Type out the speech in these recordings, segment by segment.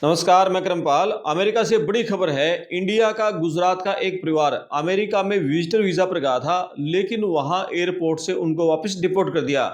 नमस्कार, मैं करमपाल। अमेरिका से बड़ी खबर है। इंडिया का गुजरात का एक परिवार अमेरिका में विजिटर वीजा पर गया था, लेकिन वहां एयरपोर्ट से उनको वापस डिपोर्ट कर दिया।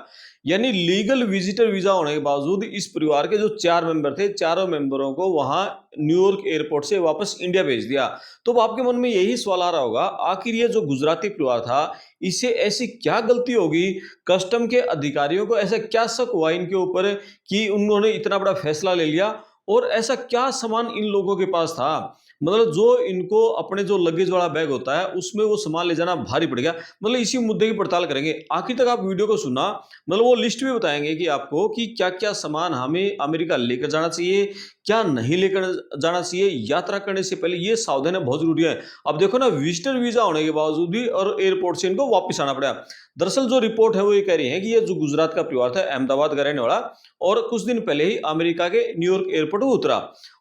यानी लीगल विजिटर वीजा होने के बावजूद इस परिवार के जो 4 मेंबर थे, चारों मेंबरों को वहां न्यूयॉर्क एयरपोर्ट से वापस इंडिया भेज दिया। तो अब आपके मन में यही सवाल आ रहा होगा, आखिर ये जो गुजराती परिवार था, इससे ऐसी क्या गलती होगी? कस्टम के अधिकारियों को ऐसा क्या शक हुआ इनके ऊपर कि उन्होंने इतना बड़ा फैसला ले लिया? और ऐसा क्या सामान इन लोगों के पास था, मतलब जो इनको अपने जो लगेज वाला बैग होता है उसमें वो सामान ले जाना भारी पड़ गया। मतलब इसी मुद्दे की पड़ताल करेंगे। आखिर तक आप वीडियो को सुना, मतलब वो लिस्ट भी बताएंगे कि आपको कि क्या क्या सामान हमें अमेरिका लेकर जाना चाहिए, क्या नहीं लेकर जाना चाहिए। यात्रा करने से पहले ये सावधानी बहुत जरूरी है। अब देखो ना, विजिटर वीजा होने के बावजूद भी और एयरपोर्ट से इनको वापस आना पड़ा। दरअसल जो रिपोर्ट है वो ये कह रही है कि ये जो गुजरात का परिवार था, अहमदाबाद का रहने वाला, और कुछ दिन पहले ही अमेरिका के न्यूयॉर्क एयरपोर्ट पर उतरा।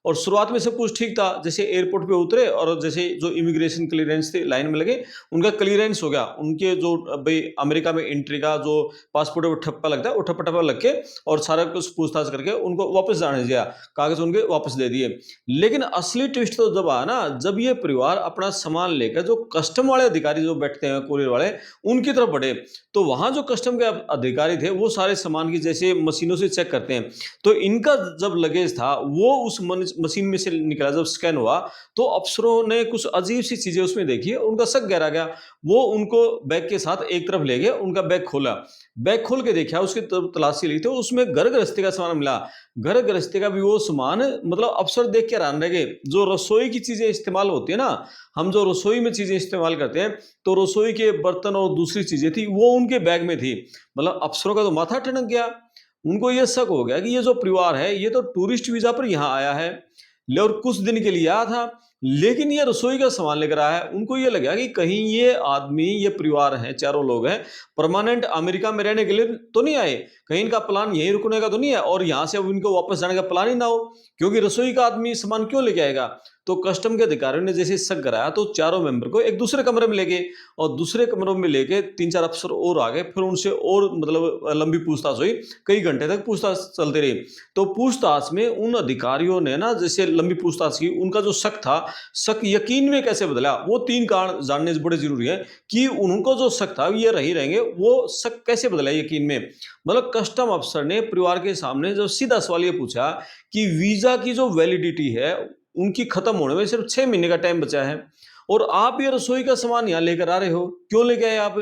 और शुरुआत में सब कुछ ठीक था, जैसे एयरपोर्ट पे उतरे और जैसे जो इमिग्रेशन क्लियरेंस थे लाइन में लगे, उनका क्लियरेंस हो गया। उनके जो भाई अमेरिका में एंट्री का जो पासपोर्ट है वो ठप्पा लगता है, वो ठप्पा ठप्पा लग के और सारा कुछ पूछताछ करके उनको वापस जाने दिया, कागज उनके वापस दे दिए। लेकिन असली ट्विस्ट तो जब आया ना, जब ये परिवार अपना सामान लेकर जो कस्टम वाले अधिकारी जो बैठते हैं, कुरियर वाले, उनकी तरफ बढ़े। तो वहां जो कस्टम के अधिकारी थे वो सारे सामान की जैसे मशीनों से चेक करते हैं। तो इनका जब लगेज था वो उस मशीन में से निकला, जब स्कैन हुआ, तो अफसरों ने कुछ अजीब सी चीजें उसमें देखी, उनका शक गहरा गया। वो उनको बैग के साथ एक तरफ ले गए, उनका बैग खोला, बैग खोल के देखा, उसकी तलाशी ली तो उसमें घर गृहस्थी का सामान मिला। घर गृहस्थी का भी वो सामान, मतलब अफसर देख के हैरान रह गए। जो रसोई की चीजें इस्तेमाल होती है ना, हम जो रसोई में चीजें इस्तेमाल करते हैं, तो रसोई के बर्तन और दूसरी चीजें थी वो उनके बैग में थी। मतलब अफसरों का तो माथा ठनक गया। उनको ये शक हो गया कि ये जो परिवार है ये तो टूरिस्ट वीजा पर यहाँ आया है, और कुछ दिन के लिए आया था, लेकिन ये रसोई का सामान लेकर आया है। उनको ये लगा कि कहीं ये आदमी, ये परिवार है, चारों लोग हैं, परमानेंट अमेरिका में रहने के लिए तो नहीं आए, कहीं इनका प्लान यहीं रुकने का तो नहीं है, और यहाँ से अब इनको वापस जाने का प्लान ही ना हो, क्योंकि रसोई का आदमी सामान क्यों लेके आएगा। तो कस्टम के अधिकारियों ने जैसे शक कराया तो चारों मेंबर को एक दूसरे कमरे में ले गए, और दूसरे कमरों में लेके 3-4 अफसर और आ गए। फिर उनसे और मतलब लंबी पूछताछ हुई, कई घंटे तक पूछताछ चलती रही। तो पूछताछ में उन अधिकारियों ने ना जैसे लंबी पूछताछ की, उनका जो शक था, शक यकीन में कैसे बदला, वो 3 कारण जानने बड़े जरूरी है कि उनको जो शक था ये रही रहेंगे, वो शक कैसे बदला यकीन में। मतलब कस्टम अफसर ने परिवार के सामने जो सीधा सवाल ये पूछा कि वीजा की जो वैलिडिटी है उनकी खत्म होने में सिर्फ 6 महीने का टाइम बचा है, और आप ये रसोई का सामान यहाँ लेकर आ रहे हो, क्यों लेके आए आप?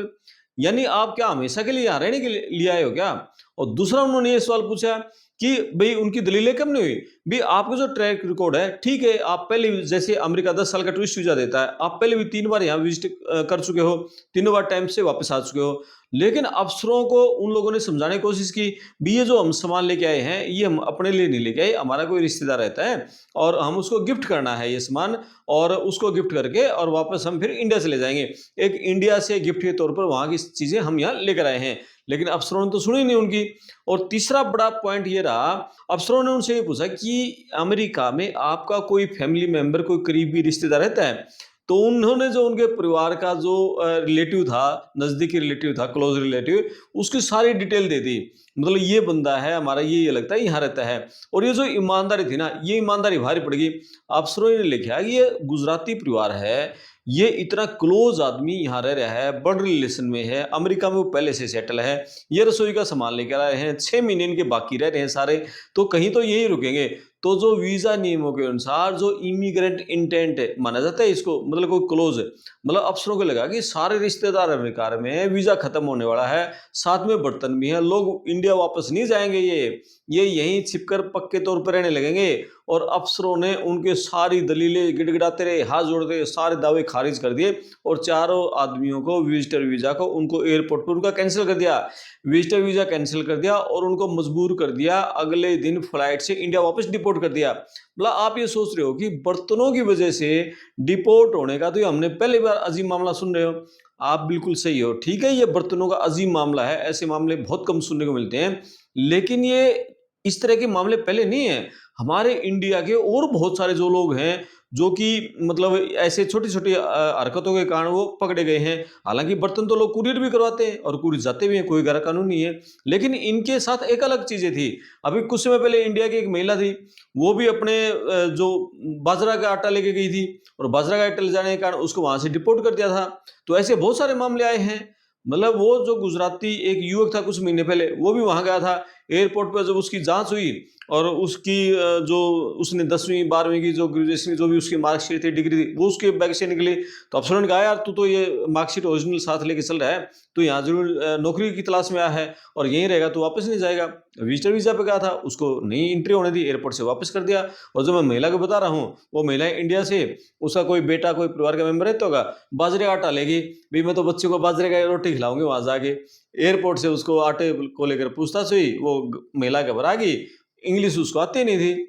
यानी आप क्या हमेशा के लिए यहाँ रहने के लिए आए हो क्या? और दूसरा उन्होंने ये सवाल पूछा कि भाई उनकी दलीलें कब नहीं हुई? भाई आपका जो ट्रैक रिकॉर्ड है, ठीक है, आप पहले भी जैसे अमेरिका 10 साल का टूरिस्ट वीजा देता है, आप पहले भी 3 बार यहाँ विजिट कर चुके हो, तीनों बार टाइम से वापस आ चुके हो। लेकिन अफसरों को उन लोगों ने समझाने की कोशिश की, भी ये जो हम सामान लेके आए हैं ये हम अपने लिए नहीं लेके आए, हमारा कोई रिश्तेदार रहता है और हम उसको गिफ्ट करना है ये सामान, और उसको गिफ्ट करके और वापस हम फिर इंडिया चले जाएंगे। एक इंडिया से गिफ्ट के तौर पर वहां की चीजें हम यहाँ लेकर आए हैं। लेकिन अफसरों ने तो सुनी नहीं उनकी। और तीसरा बड़ा पॉइंट ये रहा, अफसरों ने उनसे ये पूछा कि अमेरिका में आपका कोई फैमिली मेंबर, कोई करीबी रिश्तेदार रहता है? तो उन्होंने जो उनके परिवार का जो रिलेटिव था, नजदीकी रिलेटिव था, क्लोज रिलेटिव, उसकी सारी डिटेल दे दी। मतलब ये बंदा है हमारा, ये लगता है यहाँ रहता है। और ये जो ईमानदारी थी ना, ये ईमानदारी भारी पड़ गई। अफसरों ने लिखा कि ये गुजराती परिवार है, ये इतना क्लोज आदमी यहाँ रह रहा है, बड़ रिलेशन में है, अमेरिका में वो पहले से सेटल है, ये रसोई का सामान लेकर आए हैं, 6 महीने इनके बाकी रह रहे हैं सारे, तो कहीं तो यही रुकेंगे। तो जो वीजा नियमों के अनुसार जो इमिग्रेंट इंटेंट माना जाता है इसको, मतलब कोई क्लोज, मतलब अफसरों को लगा कि सारे रिश्तेदार अमेरिका में हैं, वीजा खत्म होने वाला है, साथ में बर्तन भी हैं, लोग इंडिया वापस नहीं जाएंगे, ये यहीं छिपकर पक्के तौर पर रहने लगेंगे। और अफसरों ने उनके सारी दलीलें गिड़गिड़ाते रहे, हाथ जोड़ते रहे, सारे दावे खारिज कर दिए, और चारों आदमियों को विजिटर वीजा को उनको एयरपोर्ट पर उनका कैंसिल कर दिया, विजिटर वीजा कैंसिल कर दिया, और उनको मजबूर कर दिया अगले दिन फ्लाइट से इंडिया वापस डिपोर्ट कर दिया। मतलब आप ये सोच रहे हो कि बर्तनों की वजह से डिपोर्ट होने का तो ये हमने पहली बार अजीब मामला सुन रहे हो। आप बिल्कुल सही हो, ठीक है, ये बर्तनों का अजीब मामला है, ऐसे मामले बहुत कम सुनने को मिलते हैं, लेकिन ये इस तरह के मामले पहले नहीं है। हमारे इंडिया के और बहुत सारे जो लोग हैं जो कि मतलब ऐसे छोटी-छोटी हरकतों के कारण वो पकड़े गए हैं। हालाँकि बर्तन तो लोग कुरियर भी करवाते हैं और कुरियर जाते भी हैं, कोई गैर कानूनी है। लेकिन इनके साथ एक अलग चीज़ें थी। अभी कुछ समय पहले इंडिया की एक महिला थी, वो भी अपने जो बाजरा का आटा लेके गई थी और बाजरा का आटा ले जाने के कारण उसको वहाँ से डिपोर्ट कर दिया था। तो ऐसे बहुत सारे मामले आए हैं। मतलब वो जो गुजराती एक युवक था कुछ महीने पहले, वो भी वहाँ गया था। एयरपोर्ट पे जब उसकी जाँच हुई और उसकी जो उसने 10वीं 12वीं की जो ग्रेजुएशन की जो भी उसकी मार्कशीट थी, डिग्री थी, वो उसके बैग से निकली। तो अफ़सरों ने कहा, "यार, तू तो ये मार्कशीट ओरिजिनल साथ लेके चल रहा है। तू यहाँ ज़रूर नौकरी की तलाश में आया है और यहीं रहेगा, तू वापस नहीं जाएगा।" विज़िटर वीज़ा पे गया था, उसको नहीं एंट्री होने दी, एयरपोर्ट से वापस कर दिया। और जो मैं महिला को बता रहा हूँ, वो महिला है इंडिया से, उसका कोई बेटा, कोई परिवार का मेंबर रहता होगा, बाजरे का आटा लेगी, "भई, मैं तो बच्चे को बाजरे का रोटी खिलाऊँगी वहाँ जाके।" एयरपोर्ट से उसको आटे को लेकर पूछताछ हुई, वो महिला घबरा गई, इंग्लिश उसको आती नहीं थी।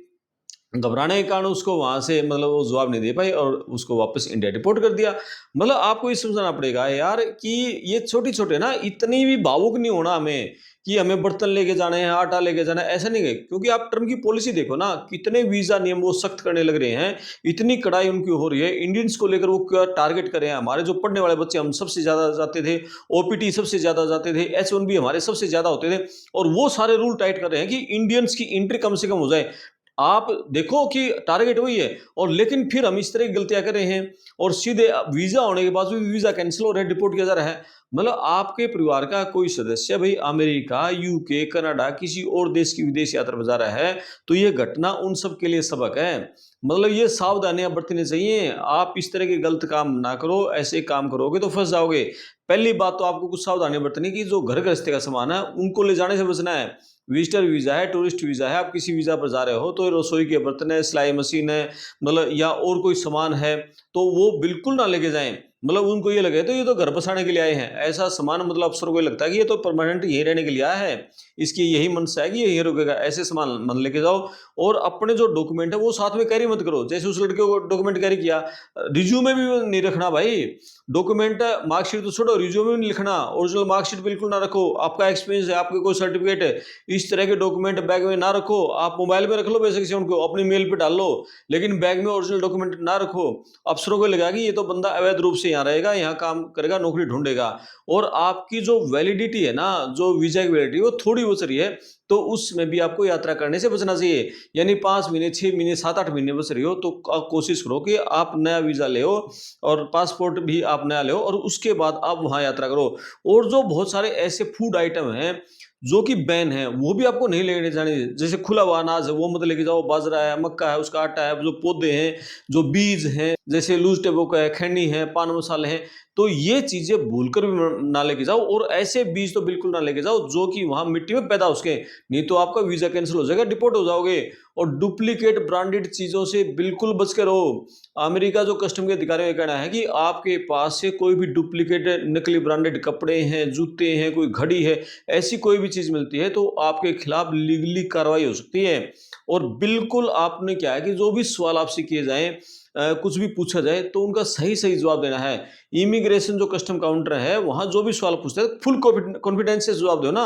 घबराने के कारण उसको वहाँ से मतलब वो जवाब नहीं दे पाई और उसको वापस इंडिया डिपोर्ट कर दिया। मतलब आपको ये समझना पड़ेगा यार कि ये छोटे-छोटे ना इतनी भी भावुक नहीं होना हमें कि हमें बर्तन लेके जाने हैं, आटा लेके जाना है, ऐसा नहीं है। क्योंकि आप ट्रम्प की पॉलिसी देखो ना, कितने वीज़ा नियम वो सख्त करने लग रहे हैं, इतनी कड़ाई उनकी हो रही है। इंडियंस को लेकर वो क्या टारगेट कर रहे हैं। हमारे जो पढ़ने वाले बच्चे हम सबसे ज़्यादा जाते थे, ओपीटी सबसे ज़्यादा जाते थे, एच-1बी हमारे सबसे ज़्यादा होते थे और वो सारे रूल टाइट कर रहे हैं कि इंडियंस की एंट्री कम से कम हो जाए। आप देखो कि टारगेट वही है और लेकिन फिर हम इस तरह की गलतियां कर रहे हैं और सीधे वीजा होने के बाद भी वीजा कैंसिल हो रहा है, डिपोर्ट किया जा रहा है। मतलब आपके परिवार का कोई सदस्य भाई अमेरिका, यूके, कनाडा किसी और देश की विदेश यात्रा पर जा रहा है, तो ये घटना उन सब के लिए सबक है। मतलब ये सावधानियां बरतनी चाहिए। आप इस तरह के गलत काम ना करो, ऐसे काम करोगे तो फंस जाओगे। पहली बात तो आपको कुछ सावधानियां बरतनी कि जो घर गृहस्थी का सामान है उनको ले जाने से बचना है। विजिटर वीज़ा है, टूरिस्ट वीज़ा है, आप किसी वीज़ा पर जा रहे हो तो रसोई के बर्तन है, सिलाई मशीन है, मतलब या और कोई सामान है, तो वो बिल्कुल ना लेके जाएँ। मतलब उनको ये लगे तो ये तो घर बसाने के लिए आए हैं। ऐसा सामान मतलब अफ़सरों को ये लगता है कि ये तो परमानेंट यहीं रहने के लिए आया है, इसकी यही मंशा है कि ये यहीं रुकेगा। ऐसे सामान मत लेके जाओ और अपने जो डॉक्यूमेंट है वो साथ में कैरी मत करो। जैसे उस लड़के को डॉक्यूमेंट कैरी किया, रिज़्यूमे भी नहीं रखना भाई। डॉक्यूमेंट मार्कशीट तो छोड़ो, रिज़्यूमे भी नहीं लिखना, ओरिजिनल मार्कशीट बिल्कुल ना रखो। आपका एक्सपीरियंस है, आपके कोई सर्टिफ़िकेट है, इस तरह के डॉक्यूमेंट बैग में ना रखो। आप मोबाइल में रख लो बेशक से उनको, अपनी मेल पे डाल लो, लेकिन बैग में ओरिजिनल डॉक्यूमेंट ना रखो। अफ़सरों को लगेगा कि ये तो बंदा अवैध रूप से यहाँ रहेगा, यहाँ काम करेगा, नौकरी ढूँढेगा और आपकी जो वैलिडिटी है ना, जो वीज़ा की वैलिडिटी वो थोड़ी बच रही है, तो उसमें भी आपको यात्रा करने से बचना चाहिए। यानी 5 महीने, 6 महीने, 7-8 महीने बच रही हो तो कोशिश करो कि आप नया वीज़ा ले हो और पासपोर्ट भी आप नया ले हो और उसके बाद आप वहाँ यात्रा करो। और जो बहुत सारे ऐसे फूड आइटम हैं जो कि बैन है, वो भी आपको नहीं लेके जाने। जैसे खुला हुआ अनाज है वो मत लेके जाओ, बाजरा है, मक्का है, उसका आटा है, जो पौधे हैं, जो बीज हैं, जैसे लूज टोबैको है, खैनी है, पान मसाले हैं, तो ये चीजें भूलकर भी ना लेके जाओ। और ऐसे बीज तो बिल्कुल ना लेके जाओ जो कि वहां मिट्टी में पैदा हो सके, नहीं तो आपका वीजा कैंसिल हो जाएगा, डिपोर्ट हो जाओगे। और डुप्लीकेट ब्रांडेड चीजों से बिल्कुल बच के रहो। अमेरिका जो कस्टम के अधिकारियों का कहना है कि आपके पास से कोई भी डुप्लीकेट नकली ब्रांडेड कपड़े हैं, जूते हैं, कोई घड़ी है, ऐसी कोई भी चीज मिलती है तो आपके खिलाफ लीगली कार्रवाई हो सकती है। और बिल्कुल आपने क्या है कि जो भी सवाल आपसे किए जाएं, कुछ भी पूछा जाए तो उनका सही सही जवाब देना है। इमिग्रेशन जो कस्टम काउंटर है वहां जो भी सवाल पूछते हैं फुल कॉन्फिडेंस से जवाब दो ना।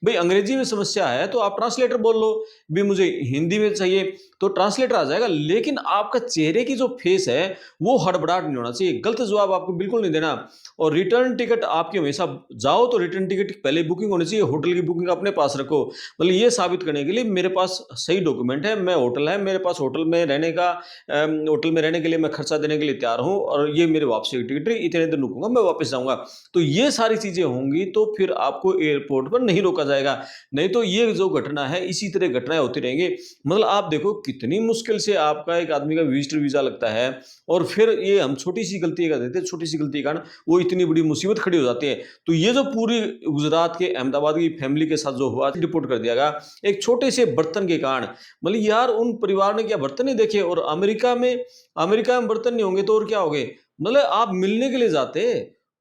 भाई अंग्रेजी में समस्या है तो आप ट्रांसलेटर बोल लो, भी मुझे हिंदी में चाहिए तो ट्रांसलेटर आ जाएगा, लेकिन आपका चेहरे की जो फेस है वो हड़बड़ाहट नहीं होना चाहिए, गलत जवाब आपको बिल्कुल नहीं देना। और रिटर्न टिकट आपकी हमेशा जाओ तो रिटर्न टिकट पहले बुकिंग होनी चाहिए, होटल की बुकिंग अपने पास रखो। मतलब ये साबित करने के लिए मेरे पास सही डॉक्यूमेंट है, मैं होटल है मेरे पास, होटल में रहने का होटल में रहने के लिए मैं खर्चा देने के लिए तैयार हूँ और ये मेरे वापसी की टिकट है, इतने दिन रुकूंगा, मैं वापस जाऊंगा। तो ये सारी चीजें होंगी तो फिर आपको एयरपोर्ट पर नहीं रोका जाएगा। नहीं तो ये जो घटना है इसी तरह घटनाएं होती रहेंगी। मतलब आप देखो कितनी मुश्किल से आपका एक आदमी का विजिटर वीजा लगता है और फिर ये हम छोटी सी गलती कर देते हैं, छोटी सी गलती के कारण वो इतनी बड़ी मुसीबत खड़ी हो जाती है। तो ये जो पूरी गुजरात के अहमदाबाद की फैमिली के साथ जो हुआ, डिपोर्ट कर दिया गया एक छोटे से बर्तन के कारण। मतलब यार उन परिवार ने क्या बर्तन नहीं देखे? और अमेरिका में बर्तन नहीं होंगे तो और क्या होंगे? मतलब आप मिलने के लिए जाते,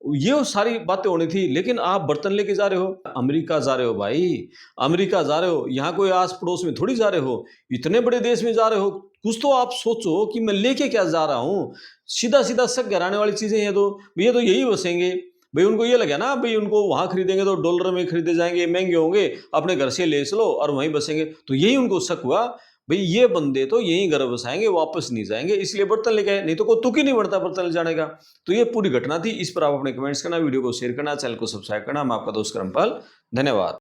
ये सारी बातें होनी थी, लेकिन आप बर्तन लेके जा रहे हो, अमेरिका जा रहे हो भाई, अमेरिका जा रहे हो, यहाँ कोई आस पड़ोस में थोड़ी जा रहे हो, इतने बड़े देश में जा रहे हो। कुछ तो आप सोचो कि मैं लेके क्या जा रहा हूँ। सीधा सीधा शक कराने वाली चीजें हैं। तो भैया तो यही बसेंगे, भाई उनको ये लगे ना भाई उनको वहां खरीदेंगे तो डॉलर में खरीदे जाएंगे, महंगे होंगे, अपने घर से ले चलो और वहीं बसेंगे, तो यही उनको शक हुआ। भाई ये बंदे तो यहीं घर बसाएंगे, वापस नहीं जाएंगे, इसलिए बर्तन लेके आए, नहीं तो कोई तुक ही नहीं बढ़ता बर्तन ले जाने का। तो ये पूरी घटना थी। इस पर आप अपने कमेंट्स करना, वीडियो को शेयर करना, चैनल को सब्सक्राइब करना। मैं आपका दोस्त करमपाल, धन्यवाद।